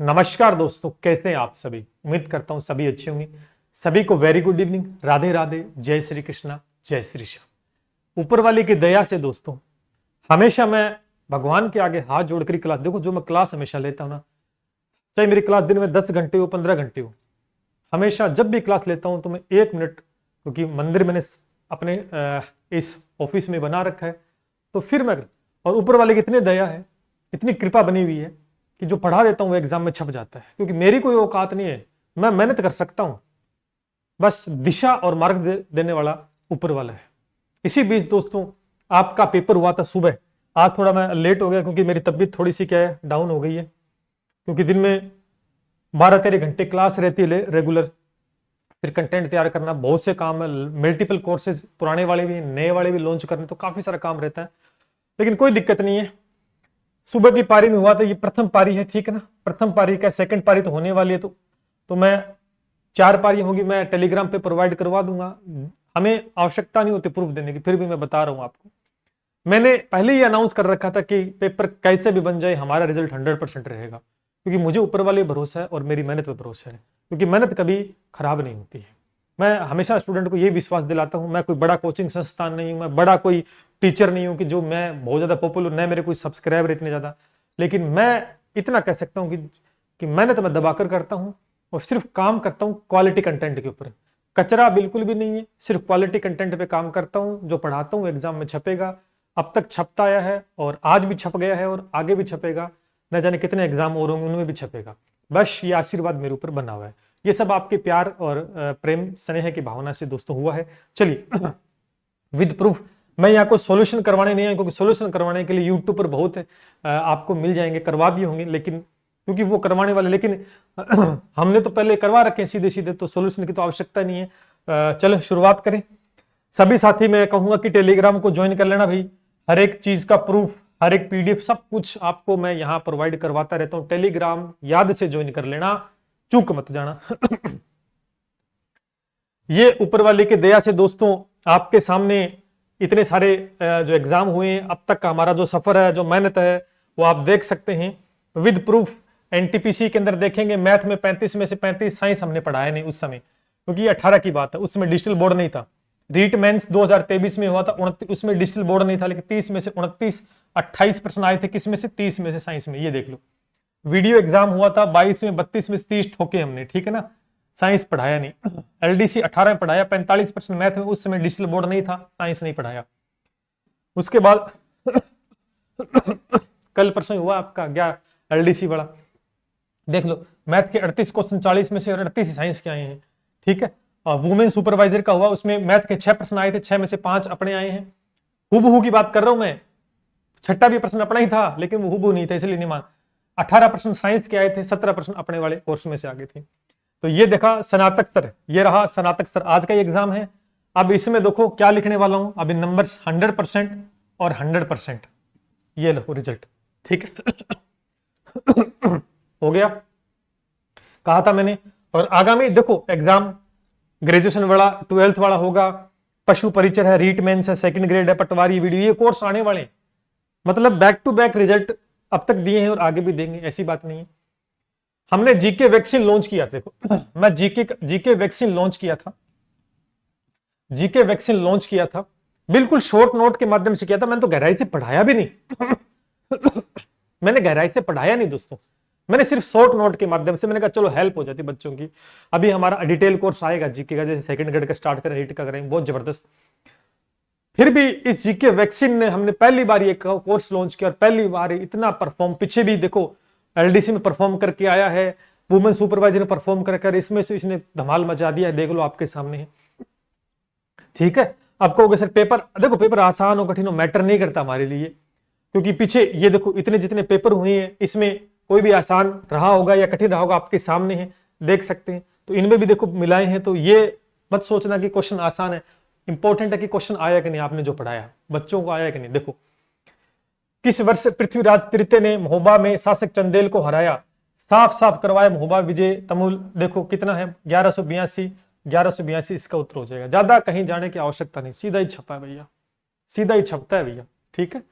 नमस्कार दोस्तों, कैसे हैं आप सभी। उम्मीद करता हूं सभी अच्छे होंगे। सभी को very good evening, Radhe Radhe, जय श्री कृष्णा, जय श्री श्याम। ऊपर वाले की दया से दोस्तों हमेशा मैं भगवान के आगे हाथ जोड़कर क्लास, देखो जो मैं क्लास हमेशा लेता हूं ना, चाहे मेरी क्लास दिन में 10 घंटे हो 15 घंटे हो, हमेशा जब भी क्लास लेता हूं तो मैं 1 मिनट, क्योंकि मंदिर मैंने अपने इस ऑफिस में बना रखा है, तो फिर मैं, और ऊपर वाले की इतनी दया है, इतनी कृपा बनी हुई है कि जो पढ़ा देता हूं वो एग्जाम में छप जाता है। क्योंकि मेरी कोई औकात नहीं है, मैं मेहनत कर सकता हूं, बस दिशा और मार्ग देने वाला ऊपर वाला है। इसी बीच दोस्तों आपका पेपर हुआ था सुबह। आज थोड़ा मैं लेट हो गया क्योंकि मेरी तबीयत थोड़ी सी क्या है, डाउन हो गई है। क्योंकि दिन में 12-13 घंटे क्लास रहती है रेगुलर, फिर कंटेंट तैयार करना, बहुत से काम है, मल्टीपल कोर्सेज, पुराने वाले भी नए वाले भी लॉन्च करने, तो काफी सारा काम रहता है। लेकिन कोई दिक्कत नहीं है। सुबह की पारी में हुआ था, ये प्रथम पारी है, ठीक है ना। प्रथम पारी का सेकंड पारी तो होने वाली है, तो मैं 4 पारी होगी, मैं टेलीग्राम पे प्रोवाइड करवा दूंगा। हमें आवश्यकता नहीं होती प्रूफ देने की, फिर भी मैं बता रहा हूं आपको। मैंने पहले ही अनाउंस कर रखा था कि पेपर कैसे भी बन जाए हमारा रिजल्ट 100% रहेगा, क्योंकि मुझे ऊपर वाले भरोसा है और मेरी मेहनत पे भरोसा है। क्योंकि मेहनत कभी खराब नहीं होती है। मैं हमेशा स्टूडेंट को ये विश्वास दिलाता हूं, मैं कोई बड़ा कोचिंग संस्थान नहीं हूं, मैं बड़ा कोई टीचर नहीं हूं कि जो मैं बहुत ज्यादा पॉपुलर, न मेरे कोई सब्सक्राइबर इतने ज्यादा, लेकिन मैं इतना कह सकता हूं कि मेहनत मैं दबाकर करता हूं और सिर्फ काम करता हूं क्वालिटी कंटेंट के ऊपर। कचरा बिल्कुल भी नहीं है, सिर्फ क्वालिटी कंटेंट पे काम करता हूं। जो पढ़ाता हूं एग्जाम में छपेगा, अब तक छपता आया है और आज भी छप गया है और आगे भी छपेगा, न जाने कितने एग्जाम और होंगे उनमें भी छपेगा। बस ये आशीर्वाद मेरे ऊपर बना हुआ है। ये सब आपके प्यार और प्रेम स्नेह की भावना से दोस्तों हुआ है। चलिए विद प्रूफ, मैं यहाँ को सॉल्यूशन करवाने नहीं आया, क्योंकि सॉल्यूशन करवाने के लिए यूट्यूब पर बहुत आपको मिल जाएंगे, करवा दिए होंगे, लेकिन क्योंकि वो करवाने वाले, लेकिन हमने तो पहले करवा रखे हैं सीधे सीधे, तो सॉल्यूशन की तो आवश्यकता नहीं है। चलो शुरुआत करें। सभी साथी मैं कहूंगा कि टेलीग्राम को ज्वाइन कर लेना भाई। हर एक चीज का प्रूफ, हर एक पीडीएफ, सब कुछ आपको मैं यहाँ प्रोवाइड करवाता रहता हूँ। टेलीग्राम याद से ज्वाइन कर लेना, चूक मत जाना। ये ऊपर वाले की दया से दोस्तों आपके सामने इतने सारे जो एग्जाम हुए हैं, अब तक का हमारा जो सफर है, जो मेहनत है, वो आप देख सकते हैं विद प्रूफ। एनटीपीसी के अंदर देखेंगे, मैथ में 35 में से 35, साइंस हमने पढ़ाया नहीं उस समय, क्योंकि 18 की बात है, उस समय डिजिटल बोर्ड नहीं था। रीट मेंस 2023 में हुआ था, 29, उसमें डिजिटल बोर्ड नहीं था, लेकिन 30 में से 29, 28 प्रश्न आए थे, किस में से, 30 में से साइंस में। ये देख लो। वीडियो एग्जाम हुआ था 22 में, 32 में से 30 ठोके हमने, ठीक है ना। साइंस पढ़ाया नहीं। एलडीसी 18 में पढ़ाया, 45% मैथ में, उस समय डिजिटल बोर्ड नहीं था, साइंस नहीं पढ़ाया। उसके बाद कल परसों हुआ आपका क्या एलडीसी वाला, देख लो। मैथ के 38 क्वेश्चन 40 में से 38 साइंस के आए हैं, ठीक है। और वुमेन सुपरवाइजर का हुआ, उसमें मैथ के 6 प्रश्न आए थे, 6 में से 5 अपने आए हैं। हुबहू की बात कर रहा हूं मैं, छठा भी प्रश्न अपना ही था, लेकिन वो हुबहू नहीं था, इसलिए नहीं मान। 18 प्रश्न साइंस के आए थे, 17 प्रश्न अपने वाले कोर्स में से आ गए थे। तो ये देखा स्नातक स्तर, ये रहा स्नातक स्तर, आज का ये एग्जाम है। अब इसमें देखो क्या लिखने वाला हूं, अभी नंबर 100% और 100%, ये लो रिजल्ट, ठीक है। हो गया, कहा था मैंने। और आगामी देखो एग्जाम ग्रेजुएशन वाला, 12th वाला होगा, पशु परिचय है, रीट मेंस है, सेकंड ग्रेड है, पटवारी वीडियो, ये कोर्स आने वाले, मतलब बैक टू बैक रिजल्ट अब तक दिए हैं और आगे भी देंगे, ऐसी बात नहीं है। हमने जीके वैक्सीन लॉन्च किया था, देखो मैं जीके वैक्सीन लॉन्च किया था, जीके वैक्सीन लॉन्च किया था, बिल्कुल शॉर्ट नोट के माध्यम से किया था। मैंने तो गहराई से पढ़ाया भी नहीं। मैंने गहराई से पढ़ाया नहीं दोस्तों, मैंने सिर्फ शॉर्ट नोट के माध्यम से, मैंने कहा चलो हेल्प हो जाती बच्चों की। अभी हमारा डिटेल कोर्स आएगा जीके का, जैसे सेकंड ग्रेड का स्टार्ट करें, रीट का करेंगे, बहुत जबरदस्त। फिर भी इस जीके वैक्सीन ने हमने पहली बार ये कोर्स लॉन्च किया और पहली बार इतना परफॉर्म, पीछे भी देखो एलडीसी में परफॉर्म करके आया है, वुमेन सुपरवाइजर ने परफॉर्म करके, इसमें से इसने धमाल मचा दिया है, देख लो आपके सामने है, ठीक है। आप कहोगे सर पेपर, देखो पेपर आसान हो कठिन हो मैटर नहीं करता हमारे लिए, क्योंकि पीछे ये देखो इतने जितने पेपर हुए हैं, इसमें कोई भी आसान रहा होगा या कठिन रहा होगा, आपके सामने है, देख सकते हैं। तो इनमें भी देखो मिलाए हैं, तो ये मत सोचना कि क्वेश्चन आसान है, इंपॉर्टेंट है कि क्वेश्चन आया कि नहीं, आपने जो पढ़ाया बच्चों को आया कि नहीं। देखो किस वर्ष पृथ्वीराज तृतीय ने महोबा में शासक चंदेल को हराया, साफ साफ करवाया महोबा विजय तमुल। देखो कितना है, 1182, 1182 इसका उत्तर हो जाएगा। ज्यादा कहीं जाने की आवश्यकता नहीं, सीधा ही छपा है भैया, सीधा ही छपता है भैया, ठीक है।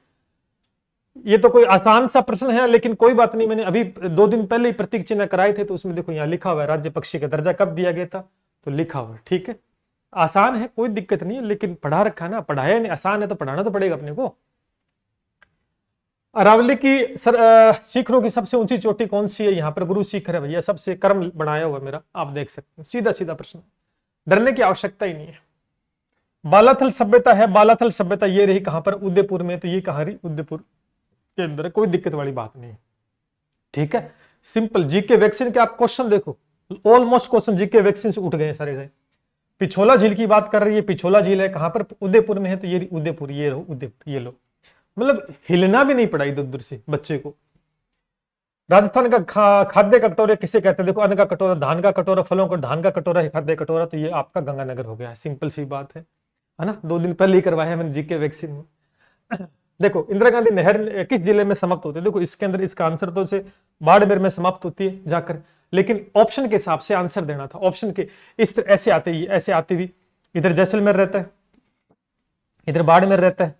ये तो कोई आसान सा प्रश्न है, लेकिन कोई बात नहीं, मैंने अभी 2 दिन पहले ही प्रतीक चिन्ह कराए थे, तो उसमें देखो यहाँ लिखा हुआ है राज्य पक्षी का दर्जा कब दिया गया था, तो लिखा हुआ है। ठीक है, आसान है, कोई दिक्कत नहीं है, लेकिन पढ़ा रखा है ना, पढ़ाया नहीं, आसान है तो पढ़ाना तो पड़ेगा अपने को। अरावली की शिखरों की सबसे ऊंची चोटी कौन सी है? यहाँ पर गुरु शिखर है भैया, सबसे कर्म बनाया हुआ मेरा, आप देख सकते हैं, सीधा सीधा प्रश्न, डरने की आवश्यकता ही नहीं है। बालाथल सभ्यता है, बालाथल सभ्यता ये रही कहां पर? उदयपुर में, तो ये कहां रही? उदयपुर के अंदर, कोई दिक्कत वाली बात नहीं। ठीक है, सिंपल जीके वैक्सीन के आप क्वेश्चन देखो, ऑलमोस्ट क्वेश्चन जीके वैक्सीन से उठ गए सारे। पिछोला झील की बात कर रही है, पिछोला झील है कहां पर? उदयपुर में है, तो ये उदयपुर, ये रहो उदयपुर, ये लो, मतलब हिलना भी नहीं पड़ा इधर उधर से बच्चे को। राजस्थान का खाद्य का कटोरा किसे कहते हैं? देखो, अन्न का कटोरा, धान का कटोरा, फलों का धान का कटोरा है खाद्य कटोरा, तो ये आपका गंगानगर हो गया, सिंपल सी बात है ना। 2 दिन पहले ही करवाया मैंने जीके वैक्सीन में। देखो, इंदिरा गांधी नहर किस जिले में समाप्त होती है? देखो, इसके अंदर इसका आंसर तो से बाड़मेर में समाप्त होती है जाकर, लेकिन ऑप्शन के हिसाब से आंसर देना था, ऑप्शन के इस तरह ऐसे आते ही, ऐसे आते हुई, इधर जैसलमेर रहता है, इधर बाड़मेर रहता है।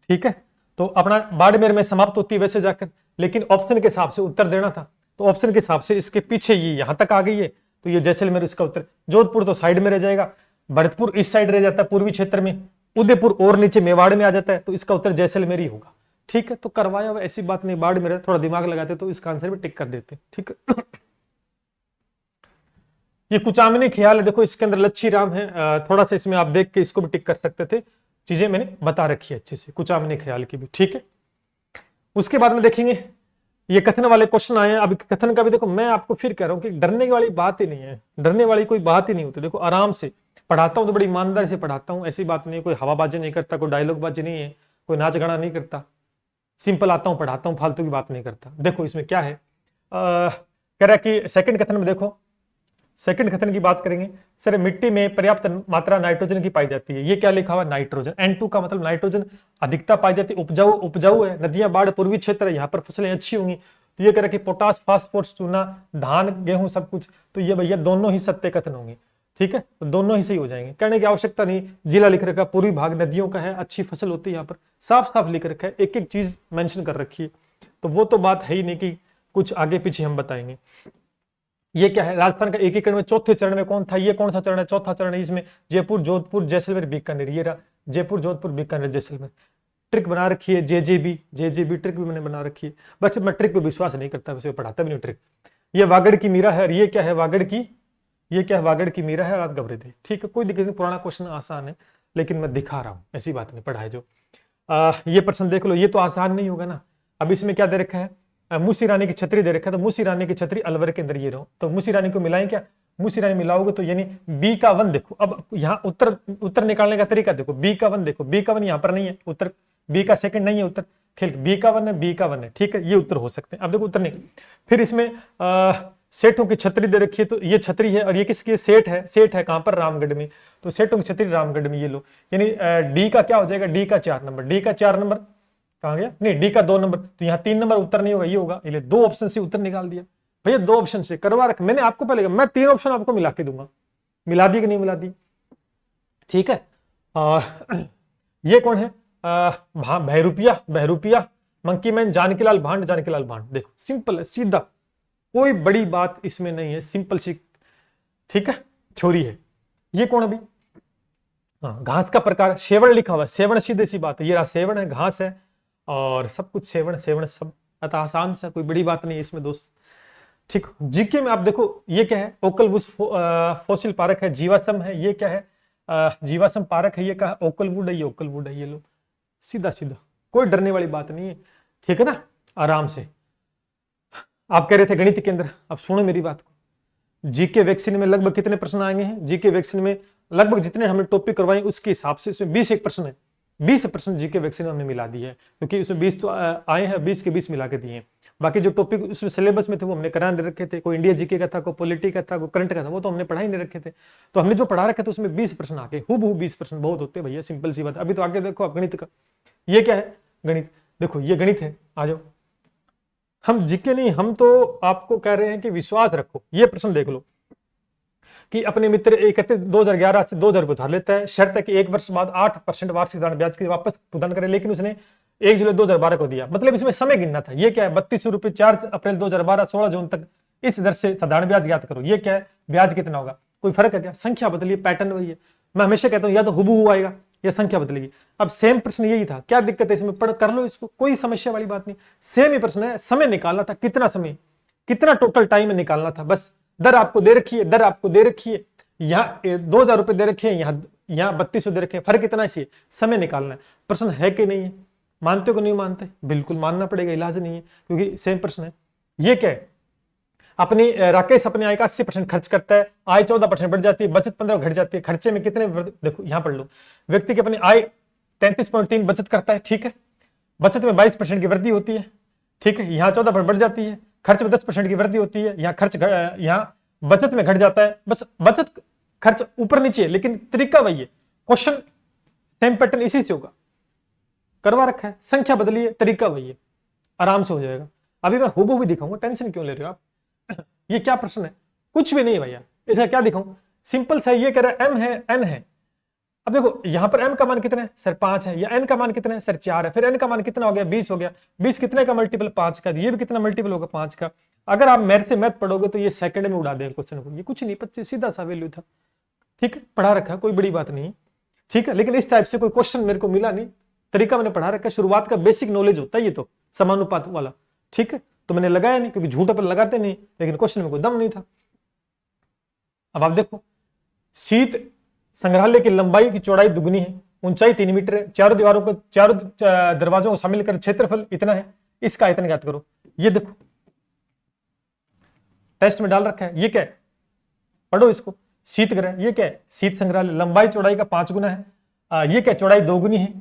ठीक है, तो अपना बाड़मेर में समाप्त होती है वैसे जाकर, लेकिन ऑप्शन के हिसाब से उत्तर देना था, तो ऑप्शन के हिसाब से इसके पीछे ये यहां तक आ गई है, तो ये जैसलमेर इसका उत्तर। जोधपुर तो साइड में रह जाएगा, भरतपुर इस साइड रह जाता है पूर्वी क्षेत्र में, उदयपुर और नीचे मेवाड़ में आ जाता है, तो इसका उत्तर जैसलमेर ही होगा। ठीक है, तो करवाया हुआ, ऐसी बात नहीं, बाड़ में थोड़ा दिमाग लगाते तो इसका आंसर भी टिक कर देते। ठीक है, ये कुचामनी ख्याल है, देखो इसके अंदर लच्छी राम है, थोड़ा सा इसमें आप देख के इसको भी टिक कर सकते थे, चीजें मैंने बता रखी है अच्छे से कुचामनी ख्याल की भी। ठीक है, उसके बाद में देखेंगे ये कथन वाले क्वेश्चन आए हैं। अब कथन का भी देखो, मैं आपको फिर कह रहा हूं कि डरने वाली बात ही नहीं है, डरने वाली कोई बात ही नहीं होती। देखो, आराम से पढ़ाता हूं तो बड़ी ईमानदारी से पढ़ाता हूं, ऐसी बात नहीं है, कोई हवाबाजी नहीं करता, कोई डायलॉग बाजी नहीं है, कोई नाच गाना नहीं करता, सिंपल आता हूं पढ़ाता हूं, फालतू की बात नहीं करता। देखो इसमें क्या है, कह रहा है कि सेकंड कथन में देखो, सेकंड कथन की बात करेंगे, सर मिट्टी में पर्याप्त मात्रा नाइट्रोजन की पाई जाती है, ये क्या लिखा हुआ? नाइट्रोजन, N2 का मतलब नाइट्रोजन अधिकता पाई जाती है, उपजाऊ उपजाऊ है, नदियां बाढ़ पूर्वी क्षेत्र है, यहाँ पर फसलें अच्छी होंगी, तो ये कह रहा है कि पोटास, फास्फोरस, चूना, धान, गेहूं सब कुछ, तो ये भैया दोनों ही सत्य कथन होंगे। ठीक है, तो दोनों ही सही हो जाएंगे, कहने की आवश्यकता नहीं। जिला लिख रखा है, पूर्वी भाग नदियों का है, अच्छी फसल होती है, यहाँ पर साफ साफ लिख रखा है, एक एक चीज मेंशन कर रखी है, तो वो तो बात है ही नहीं कि कुछ आगे पीछे हम बताएंगे। ये क्या है? राजस्थान का एकीकरण में चौथे चरण में कौन था? ये कौन सा चरण है? चौथा चरण है, इसमें जयपुर, जोधपुर, जैसलमेर, बीकानेर, ये रहा जयपुर, जोधपुर, बीकानेर, जैसलमेर। ट्रिक बना रखी है, जेजेबी ट्रिक भी मैंने बना रखी है, बस मैं ट्रिक पे विश्वास नहीं करता, वैसे पढ़ाता भी नहीं ट्रिक। ये वागड़ की मीरा है, ये क्या है? वागड़ की, ये क्या है? वागड़ की मीरा है, रात घबरे थे। ठीक है, कोई दिक्कत नहीं, पुराना क्वेश्चन आसान है, लेकिन मैं दिखा रहा हूं, ऐसी बात नहीं, पढ़ाए जो। ये प्रश्न देख लो, ये तो आसान नहीं होगा ना। अब इसमें क्या दे रखा है? मूसी रानी की छतरी दे रखा है, तो मूसी रानी की छतरी अलवर के अंदर ये रहो, तो मूसी रानी को मिलाएं क्या? मूसी रानी मिलाओगे तो यानी बी का 1 देखो, अब यहाँ उत्तर निकालने का तरीका देखो, बी का 1 देखो, बी का 1 यहाँ पर नहीं है उत्तर, बी का सेकंड नहीं है उत्तर, खेल बी का 1 है, बी का 1 है। ठीक है, ये उत्तर हो सकते हैं। अब देखो उत्तर नहीं, फिर इसमें सेठों की छतरी दे रखी है, तो ये छतरी है, और ये किसकी? सेठ है, सेठ है कहां पर? रामगढ़ में, तो सेठों की छतरी रामगढ़ में, ये लो, यानी डी का क्या हो जाएगा? डी का 4 नंबर, डी का 4 नंबर कहां गया? नहीं, डी का 2 नंबर, तो यहाँ 3 नंबर उत्तर नहीं होगा, ये होगा, इसलिए 2 ऑप्शन से उत्तर निकाल दिया भैया, 2 ऑप्शन से करवा रख मैंने आपको पहले, मैं 3 ऑप्शन आपको मिला के दूंगा, मिला दी कि नहीं मिला दी? ठीक है, और ये कौन है? बहरूपिया, बहरूपिया, मंकी मैन, जानकीलाल भांड, जानकीलाल भांड। देखो सिंपल है, सीधा, कोई बड़ी बात इसमें नहीं है, सिंपल सी, ठीक है, छोरी है। ये कौन अभी? हाँ, घास का प्रकार, सेवण लिखा हुआ है, सेवण सीधी सी बात है, ये रहा सेवण है, घास है, और सब कुछ सेवण सेवण सब, अतः आसान सा, कोई बड़ी बात नहीं है इसमें दोस्त। ठीक, जीके में आप देखो, ये क्या है? ओकलवुड फॉसिल पार्क है, जीवाश्म है, ये क्या है? जीवाश्म पार्क है, ये क्या है? ओकलवुड है, ये ओकलवुड है, ये लो, सीधा सीधा, कोई डरने वाली बात नहीं है। ठीक है ना, आराम से। आप कह रहे थे गणित के अंदर, अब सुनो मेरी बात को, जीके वैक्सीन में लगभग कितने प्रश्न आएंगे हैं? जीके वैक्सीन में लगभग जितने हमने टॉपिक करवाए उसके हिसाब से इसमें 20 एक प्रश्न है, 20% जीके वैक्सीन हमने मिला दी है, क्योंकि उसमें 20 तो आए हैं, 20 के 20 मिला के दिए हैं। बाकी जो टॉपिक उसमें सिलेबस में थे वो हमने करा नहीं रखे थे, कोई इंडिया जीके का था, कोई पॉलिटी का था, कोई करंट का था, वो तो हमने पढ़ा ही नहीं रखे थे। तो हमने जो पढ़ा रखे थे उसमें 20% आके, हूबहू 20% बहुत होते भैया, सिंपल सी बात। अभी तो आगे देखो आप गणित का, ये क्या है? गणित, देखो ये गणित है, आ जाओ। हम जीके नहीं, हम तो आपको कह रहे हैं कि विश्वास रखो। ये प्रश्न देख लो, कि अपने मित्र 2011 से 2000 रुपये उधार लेता है, शर्त है कि 1 वर्ष बाद 8% वार्षिक ब्याज के वापस भुगतान करे, लेकिन उसने 1 जुलाई 2012 को दिया। मतलब इसमें समय गिनना था। ये क्या है, 3200 रुपये 4 अप्रैल 2012 16 जून तक इस दर से साधारण ब्याज ज्ञात करो। ये क्या है, ब्याज कितना होगा, कोई फर्क है क्या, संख्या बदलिए, पैटर्न वही है। मैं हमेशा कहता हूं या तो हुबहू आएगा या संख्या बदलेगी। अब सेम प्रश्न यही था, क्या दिक्कत है इसमें, पढ़ कर लो इसको, कोई समस्या वाली बात नहीं, सेम ही प्रश्न है। समय निकालना था, कितना समय, कितना टोटल टाइम निकालना था, बस। दर आपको दे रखी है, दर आपको दे रखी है, यहाँ 2000 रुपए दे रखे हैं, यहाँ 3200 दे रखे हैं, फर्क कितना चाहिए, समय निकालना है। प्रश्न है कि नहीं है, मानते हो कि नहीं मानते, बिल्कुल मानना पड़ेगा, इलाज नहीं है, क्योंकि सेम प्रश्न है। ये क्या है, अपनी राकेश अपने आय का 80% खर्च करता है, आय 14% बढ़ जाती है, बचत 15 घट जाती है, खर्चे में कितने, देखो यहां पढ़ लो, व्यक्ति की अपनी आय 33.3 बचत करता है, ठीक है, बचत में 22% की वृद्धि होती है, ठीक है, यहाँ 14% बढ़ जाती है, खर्च में 10% की वृद्धि होती है, यहाँ बचत में घट जाता है, बस बचत खर्च ऊपर नीचे है, लेकिन तरीका वही है, क्वेश्चन सेम पैटर्न इसी से होगा, करवा रखा है, संख्या बदलिए, तरीका वही है, आराम से हो जाएगा। अभी मैं हुबहू भी दिखाऊंगा, टेंशन क्यों ले रहे हो आप। ये क्या प्रश्न है, कुछ भी नहीं है भैया, इसका क्या दिखाऊं, सिंपल सा, ये कह रहा है m है n है। अब देखो यहां पर m का मान कितना है सर 5 है, या n का मान कितना है सर 4 है, फिर n का मान कितना हो गया 20 हो गया, 20 कितने का मल्टीपल 5 का, ये भी कितना मल्टीपल होगा 5 का। अगर आप मेरे से मैथ पढ़ोगे तो ये सेकंड में उड़ा देगा क्वेश्चन को, ये कुछ नहीं, 25 सीधा सा वैल्यू था, ठीक है, पढ़ा रखा, कोई बड़ी बात नहीं, ठीक है, लेकिन इस टाइप से कोई क्वेश्चन मेरे को मिला नहीं, तरीका मैंने पढ़ा रखा, शुरुआत का बेसिक नॉलेज होता है ये तो, समानुपात वाला, ठीक है, तो मैंने लगाया नहीं क्योंकि झूठ अपन लगाते नहीं, लेकिन क्वेश्चन में कोई दम नहीं था। अब आप देखो, शीत संग्रहालय की लंबाई की चौड़ाई दुगनी है, ऊंचाई 3 मीटर है, चारों दरवाजों को शामिल कर क्षेत्रफल इतना है, इसका आयतन ज्ञात करो। ये देखो टेस्ट में डाल रखा है, ये क्या है, पढ़ो इसको, शीत ग्रह, ये क्या है, शीत संग्रहालय, लंबाई चौड़ाई का 5 गुना है, ये क्या, चौड़ाई 2 गुनी है,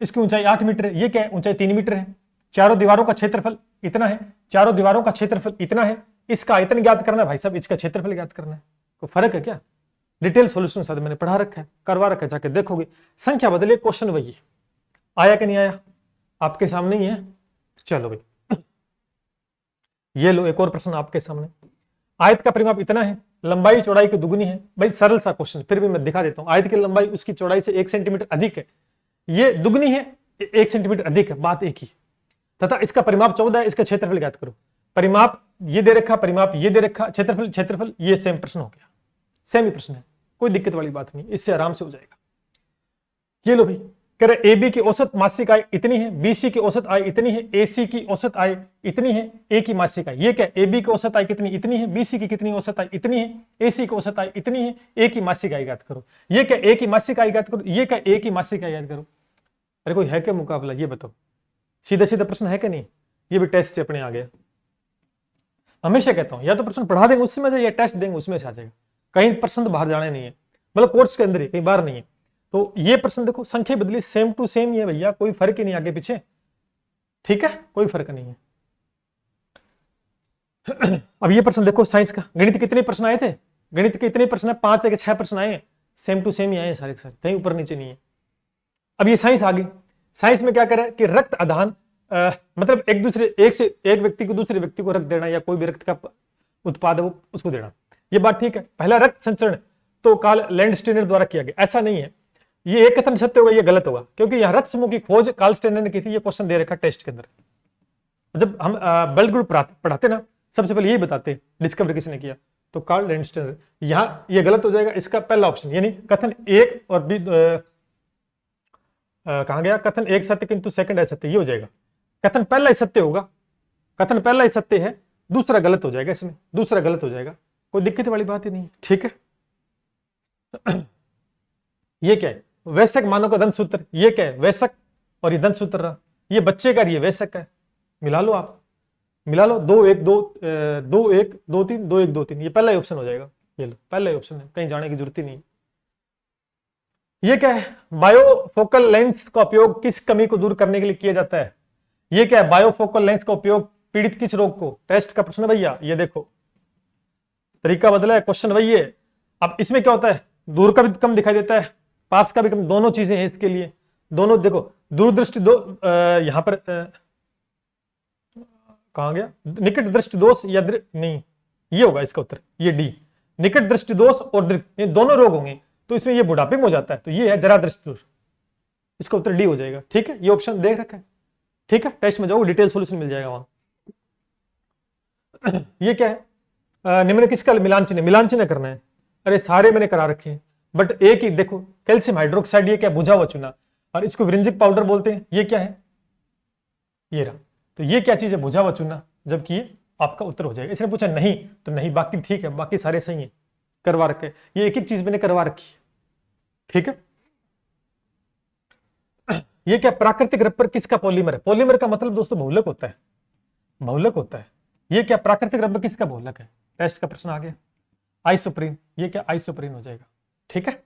इसकी ऊंचाई 8 मीटर है, ये क्या है, ऊंचाई 3 मीटर है, चारों दीवारों का क्षेत्रफल इतना है, चारों दीवारों का क्षेत्रफल इतना है, इसका आयतन ज्ञात करना है भाई साहब, इसका क्षेत्रफल ज्ञात करना है, कोई फर्क है क्या, डिटेल सॉल्यूशन साथ मैंने पढ़ा रखा है, करवा रखा है, जाके देखोगे, संख्या बदले, क्वेश्चन वही है, आया कि नहीं आया, आपके सामने ही है। चलो भाई, ये लो एक और प्रश्न आपके सामने, आयत का परिमाप इतना है, लंबाई चौड़ाई की दुगुनी है, भाई सरल सा क्वेश्चन, फिर भी मैं दिखा देता हूं, आयत की लंबाई उसकी चौड़ाई से 1 सेंटीमीटर अधिक है, ये दुगनी है 1 सेंटीमीटर अधिक है, बात एक ही, तथा इसका परिमाप 14 है, इसका क्षेत्रफल ज्ञात करो। परिमाप ये दे रखा, परिमाप ये दे रखा, क्षेत्रफल ये सेम प्रश्न हो गया, सेम ही प्रश्न है, कोई दिक्कत वाली बात नहीं, इससे आराम से हो जाएगा। ये लो भाई, कह रहे ए बी की औसत मासिक आय इतनी है, बी सी की औसत आय इतनी है, ए सी की औसत आय इतनी है, ए की मासिक आय, ये क्या, ए बी की औसत आय कितनी इतनी है, बी सी की कितनी औसत आय इतनी है, ए सी की औसत आय इतनी है, ए की मासिक आय ज्ञात करो। ये क्या, ए की मासिक आय ज्ञात करो, ये क्या, ए की मासिक आय ज्ञात करो। अरे कोई है क्या मुकाबला, ये बताओ, सीधा सीधा प्रश्न है कि नहीं, ये भी टेस्ट से अपने आ गया। हमेशा कहता हूं या तो प्रश्न पढ़ा देंगे उसमें से, या टेस्ट देंगे उसमें से आ जाएगा, कहीं प्रश्न तो बाहर जाने नहीं है, मतलब कोर्स के अंदर ही, कहीं बाहर नहीं है। तो ये प्रश्न देखो, संख्या बदली, सेम टू सेम ही है भैया, कोई फर्क ही नहीं आगे पीछे, ठीक है, कोई फर्क नहीं है। अब ये प्रश्न देखो साइंस का, गणित कितने प्रश्न आए थे, गणित के इतने प्रश्न है, 5 या 6 प्रश्न आए, सेम टू सेम ही आए सारे सारे, कहीं ऊपर नीचे नहीं है। अब ये साइंस आ गई, साइंस में क्या करे कि रक्त आदान, मतलब एक व्यक्ति को दूसरे व्यक्ति को रक्त देना, या कोई भी रक्त का उत्पाद है वो उसको देना, ये बात ठीक है। पहला रक्त संचरण तो कार्ल लैंडस्टेनर द्वारा किया गया, ऐसा नहीं है, ये एक कथन सत्य होगा, ये गलत होगा, क्योंकि यह रक्त समूह की खोज कार्ल स्टेनर ने की थी, ये क्वेश्चन दे रखा टेस्ट के अंदर। जब हम ब्लड ग्रुप पढ़ाते ना, सबसे पहले यही बताते डिस्कवर किसने किया, तो कार्ल लैंडस्टेनर। यहाँ ये गलत हो जाएगा, इसका पहला ऑप्शन, यानी कथन एक और बी कहां गया, कथन एक सत्य किंतु सेकंड असत्य, ये हो जाएगा। कथन पहला ही सत्य होगा, कथन पहला ही सत्य है, दूसरा गलत हो जाएगा, इसमें दूसरा गलत हो जाएगा, कोई दिक्कत वाली बात ही नहीं, ठीक है। ये क्या है, वैश्यक मानव का दंत सूत्र, ये क्या है, वैश्यक और ये दंत सूत्र रहा, ये बच्चे का, ये वैश्यक का है, मिला लो आप, मिला लो, 2 1 2 2 1 2 3 2 1 2 3, ये पहला ही ऑप्शन हो जाएगा, ये लो पहला ही ऑप्शन है, कहीं जाने की जरूरत ही नहीं। ये क्या है, बायोफोकल लेंस का उपयोग किस कमी को दूर करने के लिए किया जाता है, ये क्या है, बायोफोकल लेंस का उपयोग पीड़ित किस रोग को, टेस्ट का प्रश्न भैया, ये देखो तरीका बदला है, क्वेश्चन वही है। अब इसमें क्या होता है, दूर का भी कम दिखाई देता है, पास का भी कम, दोनों चीजें हैं इसके लिए, दोनों देखो, दूरदृष्टि यहां पर कहां गया, निकट दृष्टि दोष या नहीं, ये होगा इसका उत्तर, ये डी, निकट दृष्टि दोष और ये दोनों रोग होंगे तो इसमें ये बुढ़ापे में हो जाता है, तो ये है जरा दृष्टि दोष। इसका उत्तर डी हो जाएगा। ठीक है, ये ऑप्शन देख रखा है। ठीक है, टेस्ट में जाओ, डिटेल सॉल्यूशन मिल जाएगा वहां। ये क्या है, निम्न किसका मिलान चिन्ह, मिलान चिन्ह करना है। अरे सारे मैंने करा रखे हैं, बट एक ही देखो, कैल्शियम हाइड्रोक्साइड, ये क्या, बुझा हुआ चूना, और इसको विरंजिक पाउडर बोलते हैं। ये क्या है, ये रहा। तो ये क्या चीज है, बुझा हुआ चूना, जबकि ये आपका उत्तर हो जाएगा। इसने पूछा नहीं तो नहीं, बाकी ठीक है, बाकी सारे सही है, करवा रखे। ये एक एक चीज मैंने करवा रखी है। ठीक है, ये क्या, प्राकृतिक रबर किसका पॉलीमर है। पॉलीमर का मतलब दोस्तों बहुलक होता है, बहुलक होता है। ये क्या, प्राकृतिक रबर किसका बहुलक है, टेस्ट का प्रश्न आ गया। आइसोप्रीन, ये क्या, आइसोप्रीन हो जाएगा। ठीक है,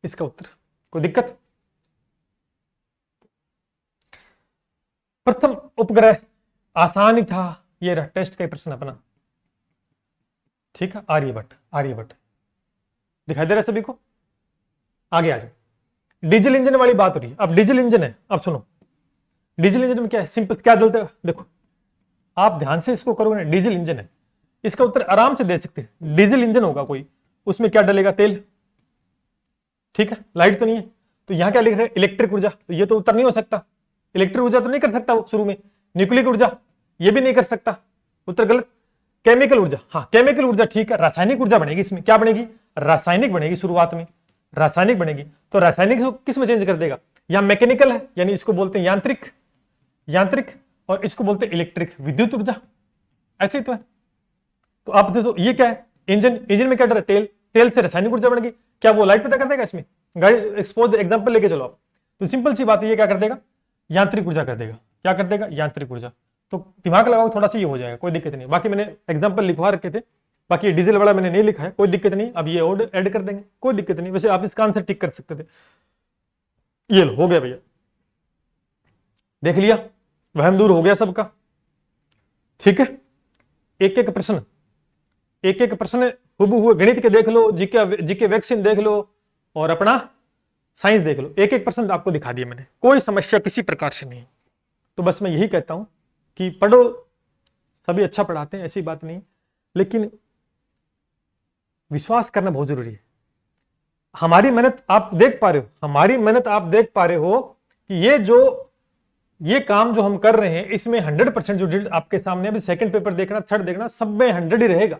इसका उत्तर, कोई दिक्कत। प्रथम उपग्रह आसान ही था, ये रहा टेस्ट का प्रश्न अपना। ठीक है, आर्यभट्ट, आर्यभट्ट दिखाई दे रहा है सभी को। आगे आ जाओ। डीजल इंजन वाली बात हो रही है, अब डीजल इंजन है। अब सुनो, डीजल इंजन में क्या है, सिंपल क्या डलता है, देखो आप ध्यान से इसको करोगे ना, डीजल इंजन है, इसका उत्तर आराम से दे सकते हैं। डीजल इंजन होगा कोई, उसमें क्या डलेगा, तेल। ठीक है, लाइट तो नहीं है, तो यहां क्या लिख रहे हैं, इलेक्ट्रिक ऊर्जा, तो ये तो उत्तर नहीं हो सकता। इलेक्ट्रिक ऊर्जा तो नहीं कर सकता वो शुरू में। न्यूक्लियर ऊर्जा, ये भी नहीं कर सकता, उत्तर गलत। केमिकल ऊर्जा, हाँ केमिकल ऊर्जा ठीक है। रासायनिक ऊर्जा बनेगी इसमें, क्या बनेगी, रासायनिक बनेगी शुरुआत में, रासायनिक बनेगी। तो रासायनिक किस में चेंज कर देगा, या मैकेनिकल है, यानी इसको बोलते हैं यांत्रिक, यांत्रिक, और इसको बोलते हैं इलेक्ट्रिक, विद्युत ऊर्जा, ऐसे ही तो है। तो आप देखो ये क्या है, इंजन, इंजन में क्या डर है, तेल, तेल से रासायनिक ऊर्जा बनेगी। क्या वो लाइट पैदा कर देगा इसमें, गाड़ी एक्सपोज एग्जांपल लेके चलो आप, तो सिंपल सी बात है, ये क्या कर देगा, यांत्रिक ऊर्जा कर देगा। क्या कर देगा, यांत्रिक ऊर्जा। तो दिमाग लगाओ थोड़ा सा, ये हो जाएगा, कोई दिक्कत नहीं। बाकी मैंने एग्जांपल लिखवा रखे थे, बाकी डीजल वाला मैंने नहीं लिखा है, कोई दिक्कत नहीं। अब ये और ऐड कर देंगे, कोई दिक्कत नहीं। वैसे आप इसका आंसर टिक कर सकते थे। ये लो, हो गया भैया, देख लिया, वहम दूर हो गया सबका। ठीक है, एक एक प्रश्न, एक एक प्रश्न हुबहू गणित के देख लो, जीके वैक्सीन देख लो, और अपना साइंस देख लो। एक एक प्रश्न आपको दिखा दिया मैंने, कोई समस्या किसी प्रकार से नहीं। तो बस मैं यही कहता हूं कि पढ़ो, सभी अच्छा पढ़ाते हैं, ऐसी बात नहीं, लेकिन विश्वास करना बहुत जरूरी है। हमारी मेहनत आप देख पा रहे हो, हमारी मेहनत आप देख पा रहे हो कि ये काम जो हम कर रहे हैं, इसमें 100% जो रिजल्ट आपके सामने, अभी सेकंड पेपर देखना, थर्ड देखना, सब में 100 ही रहेगा,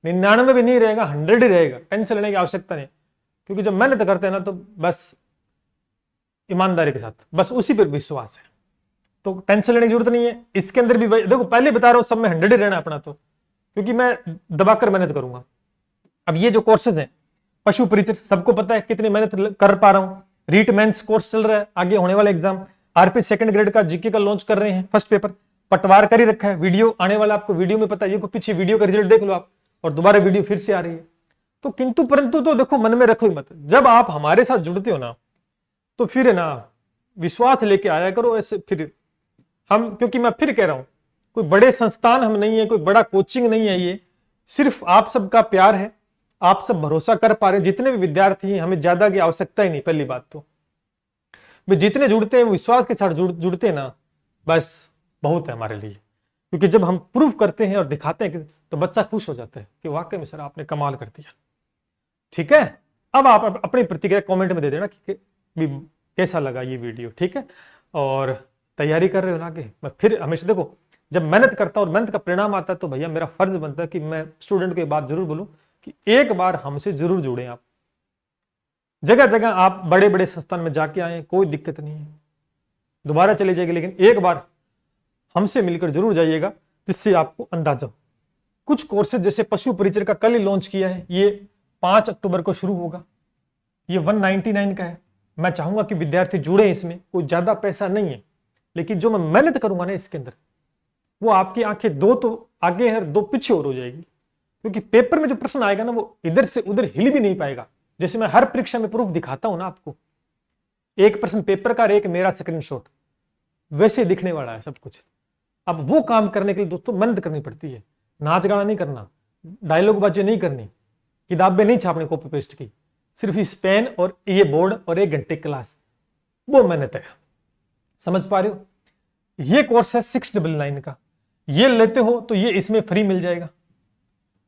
99 भी नहीं रहेगा, 100 ही रहेगा। टेंशन लेने की आवश्यकता नहीं, क्योंकि जब मेहनत करते हैं ना, तो बस ईमानदारी के साथ, बस उसी पर विश्वास है, तो टेंशन लेने की जरूरत नहीं है। इसके अंदर भी देखो, पहले बता रहा हूं, सब में 100 ही रहना अपना, तो क्योंकि मैं दबाकर मेहनत करूंगा। अब ये जो कोर्सेज हैं, पशु परिचय, सबको पता है कितनी मेहनत कर पा रहा हूं। रीट मेंस कोर्स चल रहा है, आगे होने वाला एग्जाम, आरपी सेकंड ग्रेड का जीके का लॉन्च कर रहे हैं, फर्स्ट पेपर पटवार कर ही रखा है, वीडियो आने वाला, आपको वीडियो में पता है, ये को पीछे वीडियो का रिजल्ट देख लो आप, और दोबारा वीडियो फिर से आ रही है। तो किंतु परंतु तो देखो, मन में रखो ही मत, जब आप हमारे साथ जुड़ते हो ना, तो फिर ना विश्वास लेके आया करो ऐसे। फिर हम, क्योंकि मैं फिर कह रहा हूं, कोई बड़े संस्थान हम नहीं है, कोई बड़ा कोचिंग नहीं है, ये सिर्फ आप सबका प्यार है, आप सब भरोसा कर पा रहे हैं। जितने भी विद्यार्थी हैं, हमें ज्यादा की आवश्यकता ही नहीं। पहली बात तो जितने जुड़ते हैं, विश्वास के साथ जुड़ते हैं ना, बस बहुत है हमारे लिए। क्योंकि जब हम प्रूव करते हैं और दिखाते हैं, तो बच्चा खुश हो जाता है कि वाकई में सर आपने कमाल कर दिया। ठीक है, अब आप अपनी प्रतिक्रिया कमेंट में दे देना कि कैसा लगा ये वीडियो। ठीक है, और तैयारी कर रहे हो ना आगे। मैं फिर हमेशा देखो, जब मेहनत करता हूं और मेहनत का परिणाम आता है, तो भैया मेरा फर्ज बनता है कि मैं स्टूडेंट को ये बात जरूर बोलूं कि एक बार हमसे जरूर जुड़े। आप जगह जगह आप बड़े बड़े संस्थान में जाके आए, कोई दिक्कत नहीं है, दोबारा चले जाएंगे, लेकिन एक बार हमसे मिलकर जरूर जाइएगा, जिससे आपको अंदाजा हो। कुछ कोर्सेज जैसे पशु परिचय का कल ही लॉन्च किया है, ये 5 अक्टूबर को शुरू होगा, ये 199 का है। मैं चाहूंगा कि विद्यार्थी जुड़े इसमें, कोई ज्यादा पैसा नहीं है, लेकिन जो मैं मेहनत करूंगा ना इसके अंदर, वो आपकी आंखें 2 तो आगे है, 2 पीछे और हो जाएगी। क्योंकि पेपर में जो प्रश्न आएगा ना, वो इधर से उधर हिल भी नहीं पाएगा। जैसे मैं हर परीक्षा में प्रूफ दिखाता हूं ना आपको, एक प्रश्न पेपर का, एक मेरा स्क्रीनशॉट, वैसे दिखने वाला है सब कुछ। अब वो काम करने के लिए दोस्तों मेहनत करनी पड़ती है, नाच गाना नहीं करना, डायलॉग बाजी नहीं करनी, किताबें नहीं छापनी कॉपी पेस्ट की, सिर्फ इस पेन और ये बोर्ड और 1 घंटे क्लास, वो मेहनत है। समझ पा रहे हो? ये कोर्स है 699 का, ये लेते हो तो ये इसमें फ्री मिल जाएगा,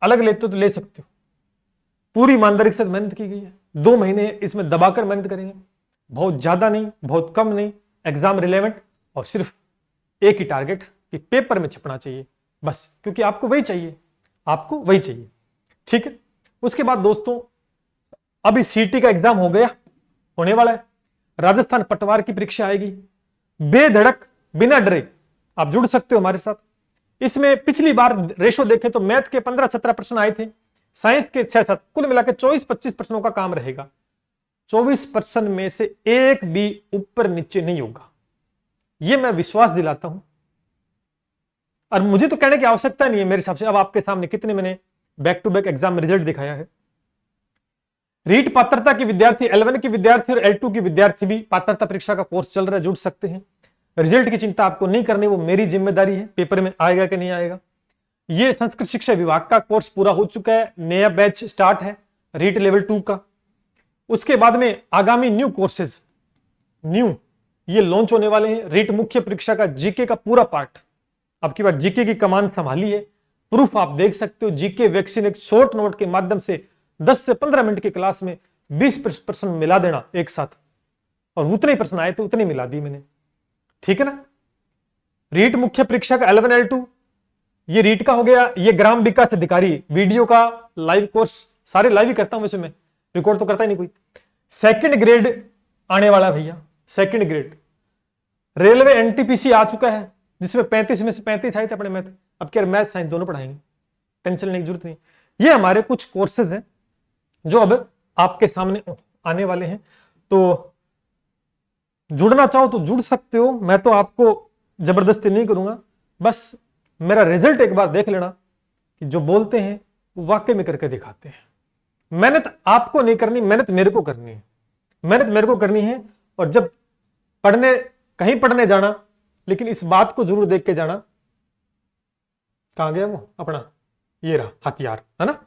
अलग लेते हो तो ले सकते हो, पूरी ईमानदारी के साथ मेहनत की गई है। 2 महीने इसमें दबाकर मेहनत करेंगे, बहुत ज्यादा नहीं, बहुत कम नहीं, एग्जाम रिलेवेंट, और सिर्फ एक ही टारगेट कि पेपर में छपना चाहिए बस, क्योंकि आपको वही चाहिए, आपको वही चाहिए। ठीक है। उसके बाद दोस्तों अभी सीटी का एग्जाम हो गया, होने वाला है, राजस्थान पटवार की परीक्षा आएगी। बेधड़क बिना डरे आप जुड़ सकते हो हमारे साथ। इसमें पिछली बार रेशो देखें तो मैथ के 15-17 प्रश्न आए थे, साइंस के 6-7, कुल मिलाकर 24-25 प्रश्नों का काम रहेगा। 24 प्रश्न में से एक भी ऊपर नीचे नहीं होगा, यह मैं विश्वास दिलाता हूं। और मुझे तो कहने की आवश्यकता नहीं है मेरे हिसाब से। अब आपके सामने कितने मैंने बैक टू बैक एग्जाम में रिजल्ट दिखाया है। रीट पात्रता के विद्यार्थी, L1 के विद्यार्थी और L2 के विद्यार्थी भी पात्रता परीक्षा का कोर्स चल रहा है, जुड़ सकते हैं। रिजल्ट की चिंता आपको नहीं करनी, वो मेरी जिम्मेदारी है, पेपर में आएगा कि नहीं आएगा। ये संस्कृत शिक्षा विभाग का कोर्स पूरा हो चुका है, नया बैच स्टार्ट है रीट लेवल 2 का। उसके बाद में आगामी न्यू कोर्सेज ये लॉन्च होने वाले हैं। रीट मुख्य परीक्षा का जीके का पूरा पार्ट, अब की बार जीके की कमान संभाली है, प्रूफ आप देख सकते हो। जीके वैक्सीन एक शॉर्ट नोट के माध्यम से 10 से 15 मिनट की क्लास में 20 प्रश्न मिला देना एक साथ, और उतने ही प्रश्न आए थे उतने मिला दिए मैंने। ठीक है ना। रीट मुख्य परीक्षा का L1 L2 ये रीट का हो गया। ये ग्राम विकास अधिकारी वीडियो का लाइव कोर्स, सारे लाइव ही करता हूं वैसे मैं, रिकॉर्ड तो करता ही नहीं कोई। सेकंड ग्रेड आने वाला भैया, सेकंड ग्रेड। रेलवे एनटीपीसी आ चुका है, जिसमें 35 में से 35 आए थे अपने मैथ। अब क्या मैथ साइंस दोनों पढ़ाएंगे, टेंशन लेने की जरूरत नहीं। ये हमारे कुछ कोर्सेज हैं जो अब आपके सामने आने वाले हैं, तो जुड़ना चाहो तो जुड़ सकते हो। मैं तो आपको जबरदस्ती नहीं करूंगा, बस मेरा रिजल्ट एक बार देख लेना कि जो बोलते हैं वो वाकई में करके दिखाते हैं। मेहनत आपको नहीं करनी, मेहनत मेरे को करनी है, मेहनत मेरे को करनी है। और जब कहीं पढ़ने जाना, लेकिन इस बात को जरूर देख के जाना, कहां गया वो अपना, ये रहा हथियार, है ना।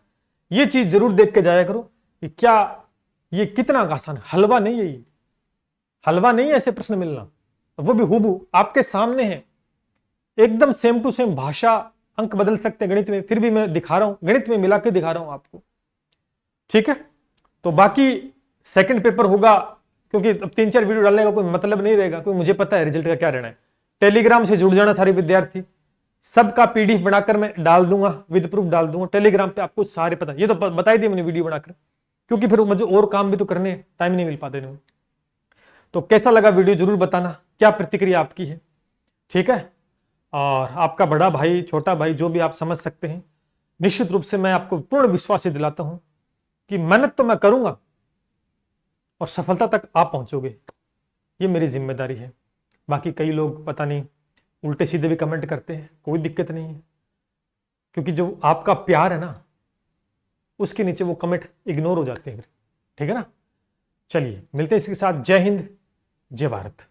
ये चीज जरूर देख के जाया करो कि क्या ये कितना आसान, हलवा नहीं है ये, हलवा नहीं है ऐसे प्रश्न मिलना, वो भी हूबहू आपके सामने है, एकदम सेम टू सेम भाषा। अंक बदल सकते हैं गणित में, फिर भी मैं दिखा रहा हूं, गणित में मिला के दिखा रहा हूं आपको। ठीक है। तो बाकी सेकंड पेपर होगा, क्योंकि अब 3-4 वीडियो डालने का कोई मतलब नहीं रहेगा, क्योंकि मुझे पता है रिजल्ट का क्या रहना है। टेलीग्राम से जुड़ जाना सारे विद्यार्थी, सबका पीडीएफ बनाकर मैं डाल दूंगा, विद प्रूफ डाल दूंगा टेलीग्राम पे, आपको सारे पता। ये तो बताई दी मैंने वीडियो बनाकर, क्योंकि फिर मुझे और काम भी तो करने, टाइम नहीं मिल पाते नहीं। तो कैसा लगा वीडियो जरूर बताना, क्या प्रतिक्रिया आपकी है। ठीक है। और आपका बड़ा भाई, छोटा भाई, जो भी आप समझ सकते हैं, निश्चित रूप से मैं आपको पूर्ण विश्वास से दिलाता हूं कि मेहनत तो मैं करूंगा और सफलता तक आप पहुंचोगे, ये मेरी जिम्मेदारी है। बाकी कई लोग पता नहीं उल्टे सीधे भी कमेंट करते हैं, कोई दिक्कत नहीं है, क्योंकि जो आपका प्यार है ना, उसके नीचे वो कमेंट इग्नोर हो जाते हैं। ठीक है ना। चलिए मिलते हैं इसके साथ। जय हिंद, जय भारत।